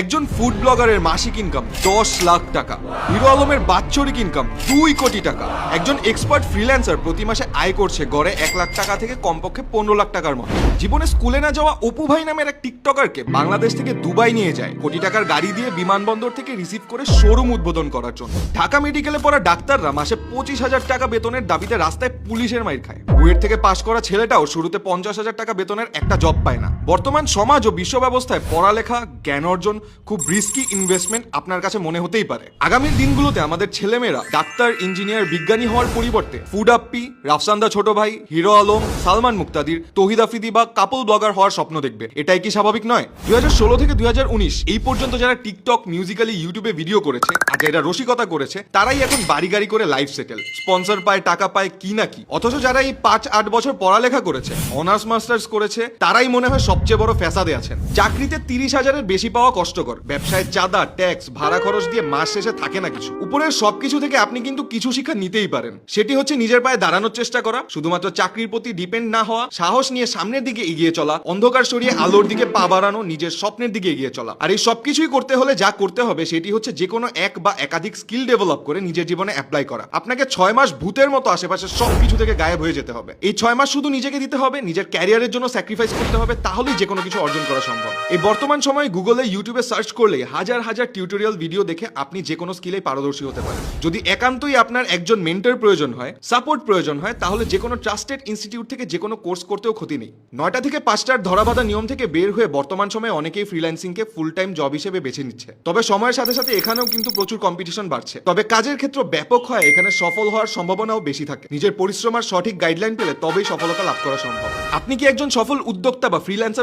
একজন ফুড ব্লগারের মাসিক ইনকাম 10 লাখ টাকা। হিরো আলমের বাৎসরিক ইনকাম 2 কোটি টাকা। একজন এক্সপার্ট ফ্রিল্যান্সার প্রতি মাসে আয় করছে গড়ে 1 লাখ টাকা থেকে কমপক্ষে 15 লাখ টাকার মতো। জীবনে স্কুলে না যাওয়া অপু ভাই নামের এক টিকটকারকে বাংলাদেশ থেকে দুবাই নিয়ে যায় কোটি টাকার গাড়ি দিয়ে বিমানবন্দর থেকে রিসিভ করে শোরুম উদ্বোধন করার জন্য। ঢাকা মেডিকেলে পড়া ডাক্তাররা মাসে 25,000 টাকা বেতনের দাবিতে রাস্তায় পুলিশের মাইর খায়। বুয়েট থেকে পাশ করা ছেলেটাও শুরুতে 50,000 টাকা বেতনের একটা জব পায় না। বর্তমান সমাজ ও বিশ্ব ব্যবস্থায় পড়ালেখা, জ্ঞান অর্জন খুব রিস্কি ইনভেস্টমেন্ট আপনার কাছে মনে হতেই পারে। আগামীর দিনগুলোতে আমাদের ছেলেমেয়েরা ডাক্তার, ইঞ্জিনিয়ার, বিজ্ঞানী হওয়ার পরিবর্তে ফুড আপ্পি, রাফসান্দা ছোট ভাই, হিরো আলম, সালমান মুক্তাদির, তৌহিদ আফ্রিদি বা কাপল ব্লগার হওয়ার স্বপ্ন দেখবে। এটাই কি স্বাভাবিক নয়? 2016 থেকে 2019 এই পর্যন্ত যারা টিকটক, মিউজিক্যালি, ইউটিউবে ভিডিও করেছে আর যারা রসিকতা করেছে তারাই এখন বাড়ি গাড়ি করে লাইফ সেটেল, স্পন্সর পায়, টাকা পায়, কি না কি। অথচ যারা এই 5-8 বছর পড়ালেখা করেছে, অনার্স মাস্টার্স করেছে, তারাই মনে হয় সবচেয়ে বড় ফ্যাসাদে আছেন। চাকরিতে 30,000-এর বেশি পাওয়া কষ্টকর, ব্যবসায় চাঁদা, ট্যাক্স, ভাড়া খরচ দিয়ে মাস শেষে থাকে না কিছু। উপরের সবকিছু থেকে আপনি কিন্তু কিছু শিক্ষা নিতেই পারেন। সেটি হচ্ছে নিজের পায়ে দাঁড়ানোর চেষ্টা করা, শুধুমাত্র চাকরির প্রতি ডিপেন্ড না হওয়া, সাহস নিয়ে সামনের দিকে এগিয়ে চলা, অন্ধকার সরিয়ে আলোর দিকে পা বাড়ানো, নিজের স্বপ্নের দিকে এগিয়ে চলা। আর এই সবকিছুই করতে হলে যা করতে হবে সেটি হচ্ছে যে কোনো এক বা একাধিক স্কিল ডেভেলপ করে নিজের জীবনে অ্যাপ্লাই করা। আপনাকে 6 মাস ভূতের মতো আশেপাশে সবকিছু থেকে গায়েব হয়ে যেতে হবে। এই 6 মাস শুধু নিজেকে দিতে হবে, নিজের ক্যারিয়ারের জন্য স্যাক্রিফাইস করতে হবে, তাহলেই যে কোনো কিছু অর্জন করা সম্ভব। এই বর্তমান সময়ে গুগলে, ইউটিউবে সার্চ করলে হাজার হাজার টিউটোরিয়াল ভিডিও দেখে আপনি যে কোনো স্কিলে পারদর্শী হতে পারেন। যদি একান্তই আপনার একজন মেন্টর প্রয়োজন হয়, সাপোর্ট প্রয়োজন হয়, তাহলে যে কোনো ট্রাস্টেড ইনস্টিটিউট থেকে যে কোনো কোর্স করতেও ক্ষতি নেই। 9টা থেকে 5টার ধরাবাঁধা নিয়ম থেকে বের হয়ে বর্তমান সময়ে অনেকেই ফ্রিল্যান্সিংকে ফুল টাইম জব হিসেবে বেছে নিচ্ছে। তবে সময়ের সাথে সাথে এখানেও কিন্তু প্রচুর কম্পিটিশন বাড়ছে। তবে কাজের ক্ষেত্র ব্যাপক হয়, এখানে সফল হওয়ার সম্ভাবনাও বেশি থাকে। নিজের পরিশ্রম আর সঠিক গাইডলাইন পেলে তবেই সফলতা লাভ করা সম্ভব। আপনি কি একজন সফল উদ্যোক্তা বা ফ্রিল্যান্সার